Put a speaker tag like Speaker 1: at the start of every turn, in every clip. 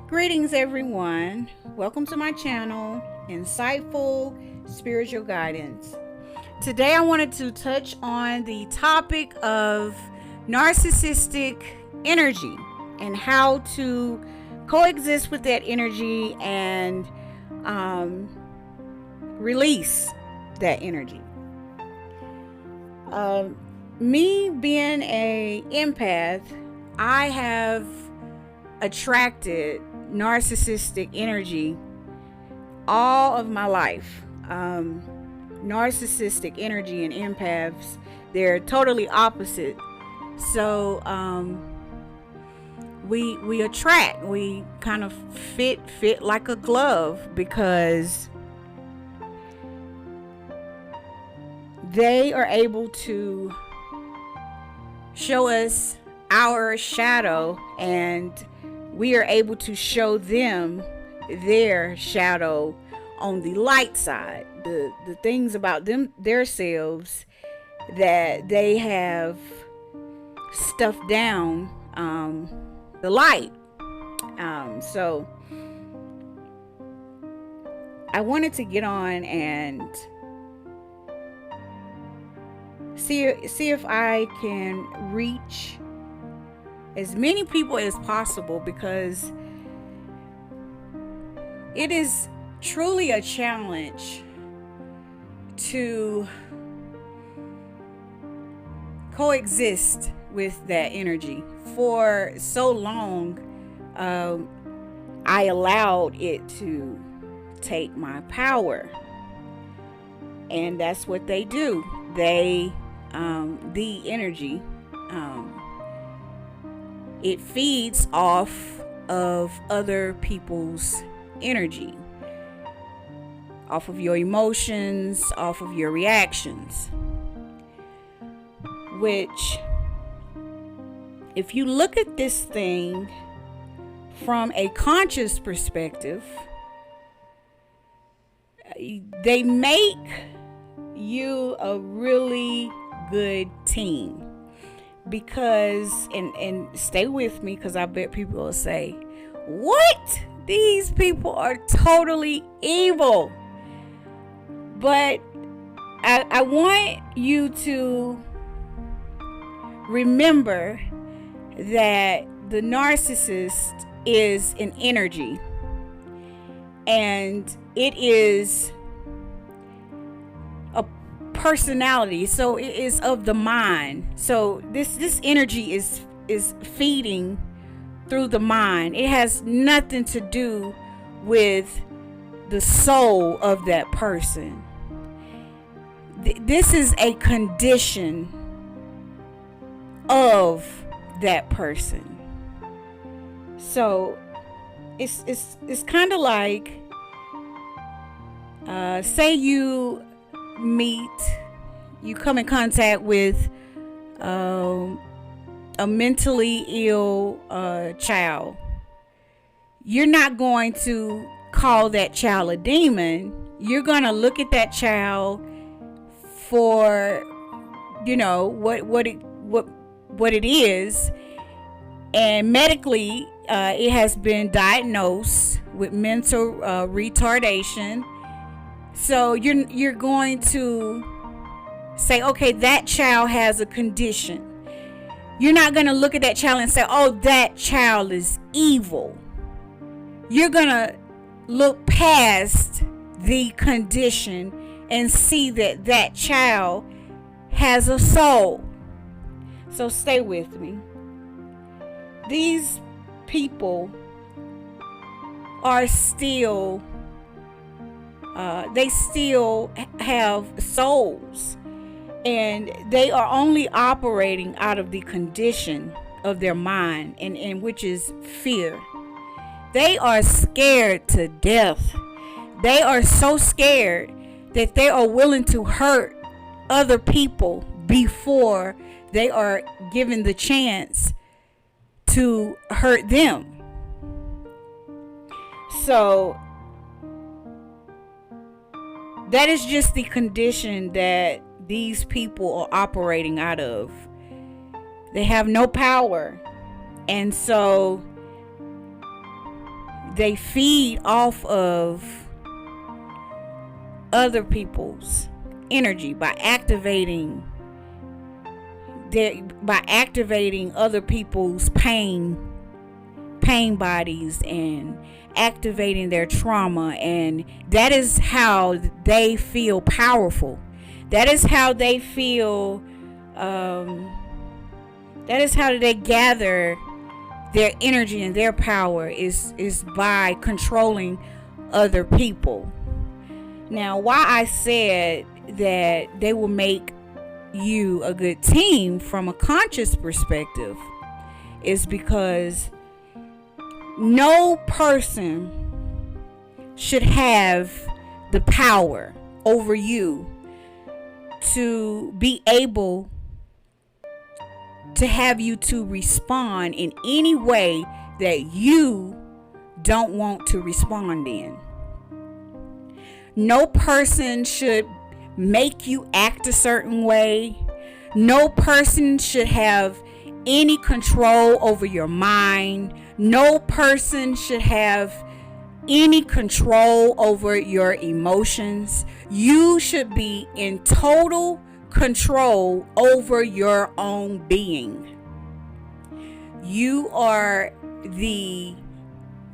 Speaker 1: Greetings, everyone. Welcome to my channel, Insightful Spiritual Guidance. Today, I wanted to touch on the topic of narcissistic energy and how to coexist with that energy and release that energy. Me being a empath, I have attracted narcissistic energy all of my life. Narcissistic energy and empaths, they're totally opposite. So we attract, we kind of fit like a glove, because they are able to show us our shadow, and we are able to show them their shadow on the light side, the things about them, themselves, that they have stuffed down the light. So I wanted to get on and see if I can reach as many people as possible, because it is truly a challenge to coexist with that energy. For so long, I allowed it to take my power, and that's what they do. They the energy, it feeds off of other people's energy, off of your emotions, off of your reactions. Which, if you look at this thing from a conscious perspective, they make you a really good team. Because, and stay with me, because I bet people will say, what? These people are totally evil. But I want you to remember that the narcissist is an energy, and it is a personality. So it is of the mind. So this energy is feeding through the mind. It has nothing to do with the soul of that person. This is a condition of that person. So it's kind of like, say you come in contact with a mentally ill child. You're not going to call that child a demon. You're going to look at that child for, what it is, and medically it has been diagnosed with mental retardation. So you're going to say, okay, that child has a condition. You're not going to look at that child and say, oh, that child is evil. You're going to look past the condition and see that that child has a soul. So stay with me. These people are still, they still have souls. And they are only operating out of the condition of their mind, and which is fear. They are scared to death. They are so scared that they are willing to hurt other people before they are given the chance to hurt them. So that is just the condition that these people are operating out of. They have no power. And so they feed off of other people's energy by activating other people's pain bodies and activating their trauma, and that is how they feel powerful. That is how they feel that is how they gather their energy and their power is by controlling other people. Now, why I said that they will make you a good team from a conscious perspective is because no person should have the power over you to be able to have you to respond in any way that you don't want to respond in. No person should make you act a certain way. No person should have any control over your mind. No person should have any control over your emotions. You should be in total control over your own being. You are the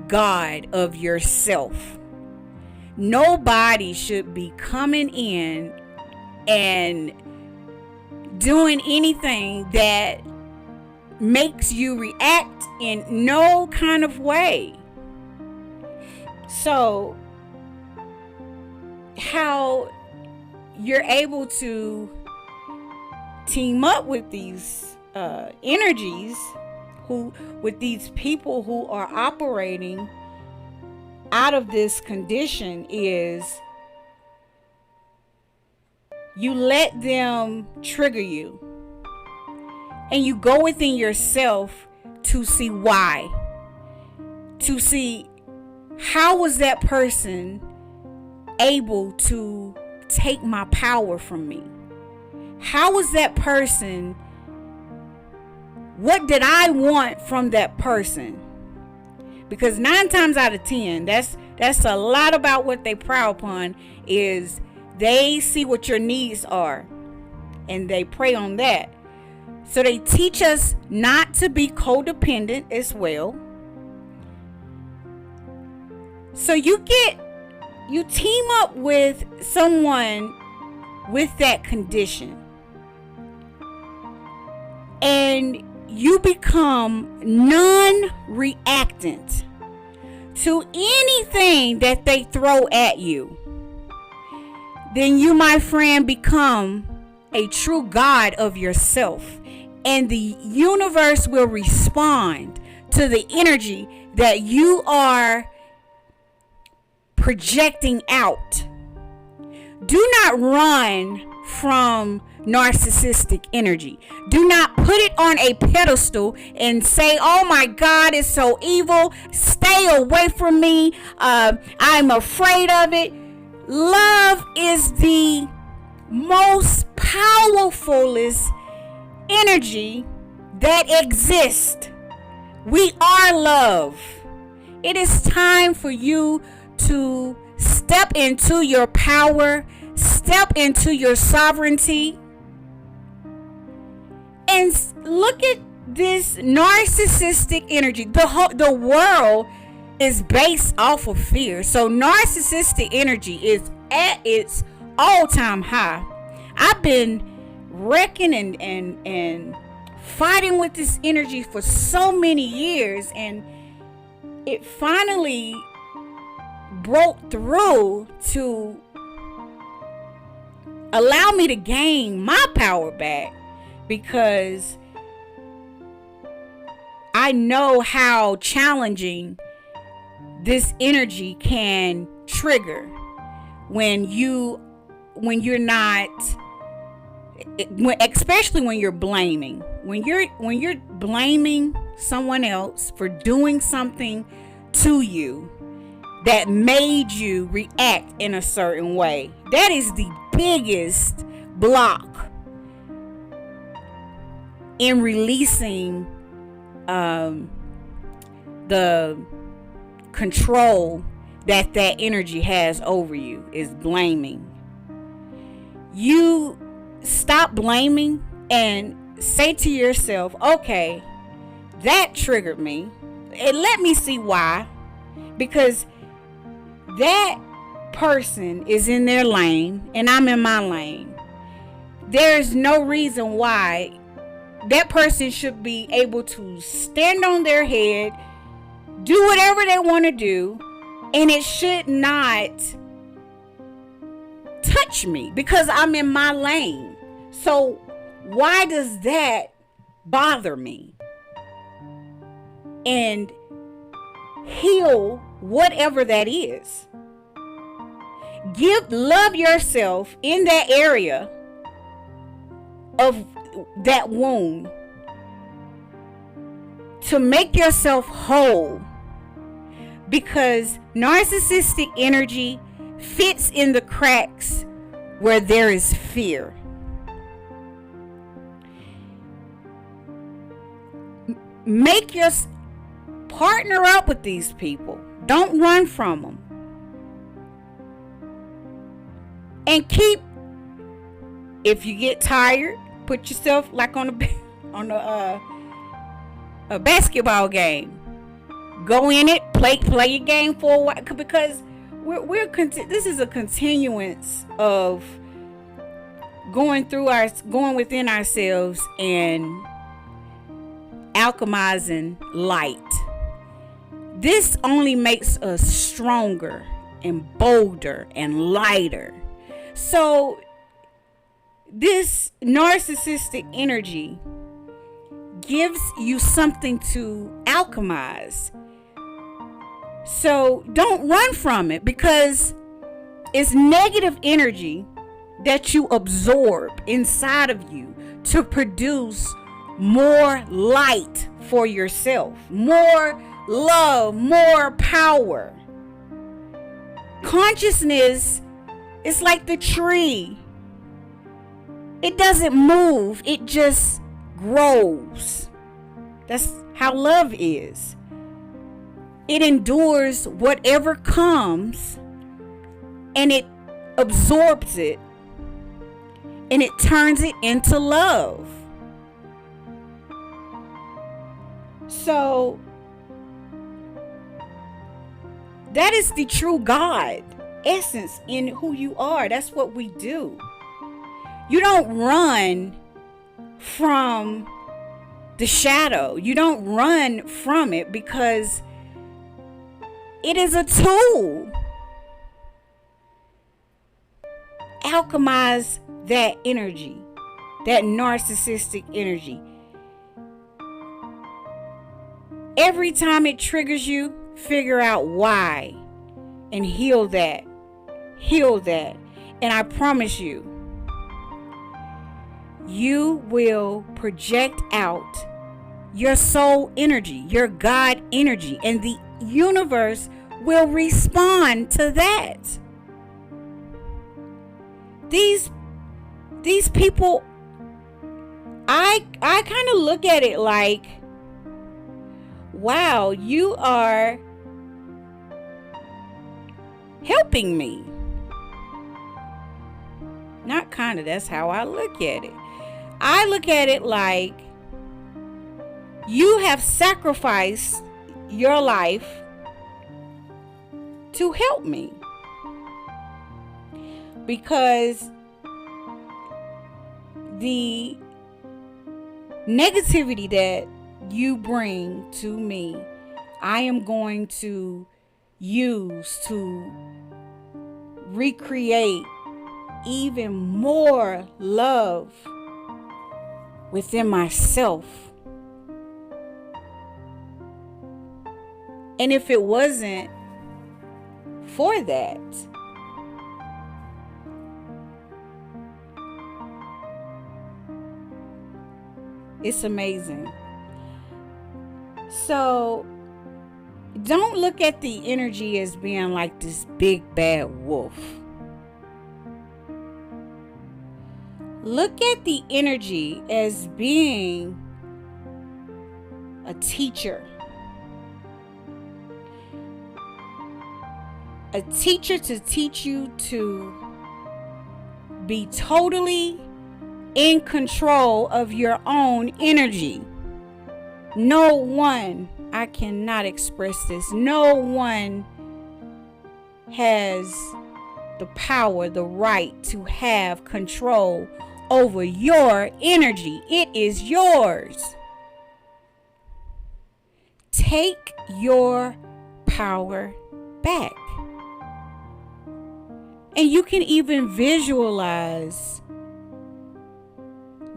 Speaker 1: God of yourself. Nobody should be coming in and doing anything that makes you react in no kind of way. So, how you're able to team up with these energies, with these people who are operating out of this condition, is you let them trigger you, and you go within yourself to see why, to see how was that person able to take my power from me. How was that person, what did I want from that person? Because 9 times out of 10, that's a lot about what they prowl upon, is they see what your needs are and they prey on that. So they teach us not to be codependent as well. So you team up with someone with that condition, and you become non-reactant to anything that they throw at you. Then you, my friend, become a true God of yourself, and the universe will respond to the energy that you are projecting out. Do not run from narcissistic energy. Do not put it on a pedestal and say, oh my God, it's so evil, stay away from me, I'm afraid of it. Love is the most powerfulest energy that exists. We are love. It is time for you to step into your power, step into your sovereignty, and look at this narcissistic energy. The world is based off of fear. So narcissistic energy is at its all-time high. I've been reckoning and fighting with this energy for so many years, and it finally broke through to allow me to gain my power back, because I know how challenging this energy can trigger when you're not, especially when you're blaming, when you're blaming someone else for doing something to you that made you react in a certain way. That is the biggest block in releasing the control that energy has over you is blaming. You stop blaming and say to yourself, okay, that triggered me. And let me see why. Because that person is in their lane and I'm in my lane. There's no reason why that person should be able to stand on their head, do whatever they want to do, and it should not touch me because I'm in my lane. So why does that bother me? And heal whatever that is. Love yourself in that area of that wound to make yourself whole, because narcissistic energy fits in the cracks where there is fear. Make your partner up with these people. Don't run from them. And if you get tired, put yourself like on a basketball game. Go in it, play your game for a while, because this is a continuance of going within ourselves and alchemizing light. This only makes us stronger and bolder and lighter. So this narcissistic energy gives you something to alchemize. So don't run from it, because it's negative energy that you absorb inside of you to produce more light for yourself, more love, more power. Consciousness is like the tree. It doesn't move, it just grows. That's how love is. It endures whatever comes and it absorbs it and it turns it into love. So that is the true God essence in who you are. That's what we do. You don't run from the shadow. You don't run from it, because it is a tool. Alchemize that energy, that narcissistic energy. Every time it triggers you, figure out why and heal that. Heal that. And I promise you, you will project out your soul energy, your God energy, and the universe will respond to that. These people, I kind of look at it like, wow, you are helping me. Not kind of, that's how I look at it. I look at it like you have sacrificed your life to help me, because the negativity that you bring to me, I am going to use to recreate even more love within myself. And if it wasn't for that, it's amazing. So don't look at the energy as being like this big bad wolf. Look at the energy as being a teacher. a teacher to teach you to be totally in control of your own energy. No one, I cannot express this, no one has the power, the right to have control over your energy. It is yours. Take your power back. And you can even visualize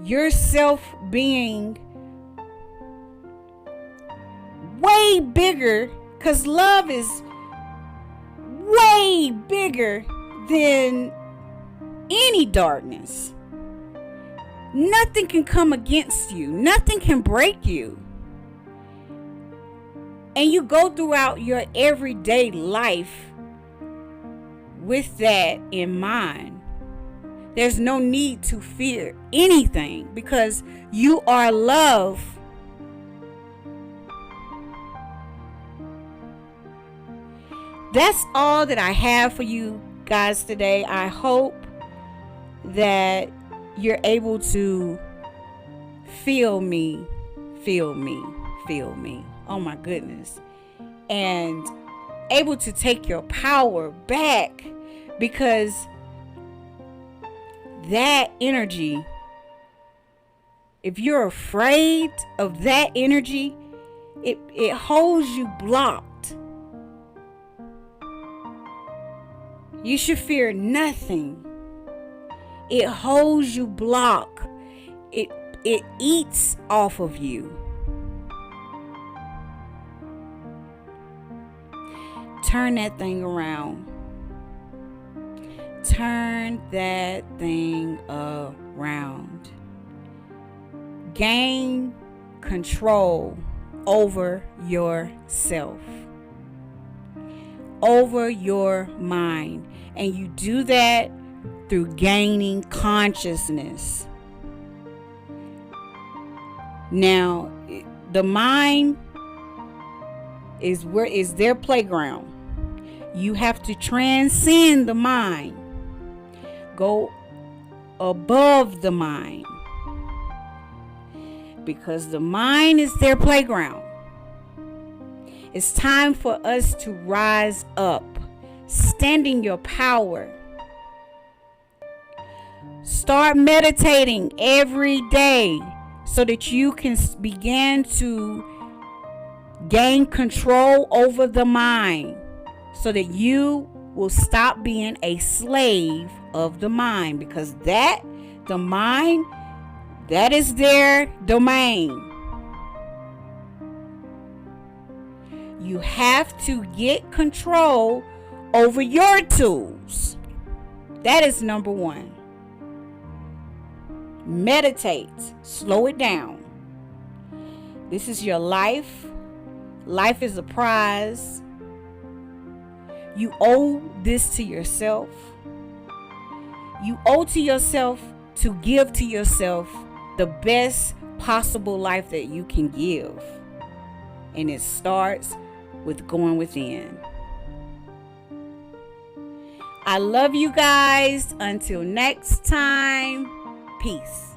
Speaker 1: yourself being way bigger, because love is way bigger than any darkness. Nothing can come against you. Nothing can break you. And you go throughout your everyday life with that in mind. There's no need to fear anything because you are love. That's all that I have for you guys today. I hope that you're able to feel me. Oh my goodness. And able to take your power back, because that energy, if you're afraid of that energy, it holds you blocked. You should fear nothing. It holds you blocked. It eats off of you. Turn that thing around. Turn that thing around. Gain control over yourself, over your mind. And you do that through gaining consciousness. Now, the mind is their playground. You have to transcend the mind. Go above the mind. Because the mind is their playground. It's time for us to rise up. Stand in your power. Start meditating every day so that you can begin to gain control over the mind, so that you will stop being a slave of the mind, because the mind, that is their domain. You have to get control over your tools. That is number one. Meditate. Slow it down. This is your life. Life is a prize. You owe this to yourself. You owe to yourself to give to yourself the best possible life that you can give. And it starts with going within. I love you guys. Until next time, peace.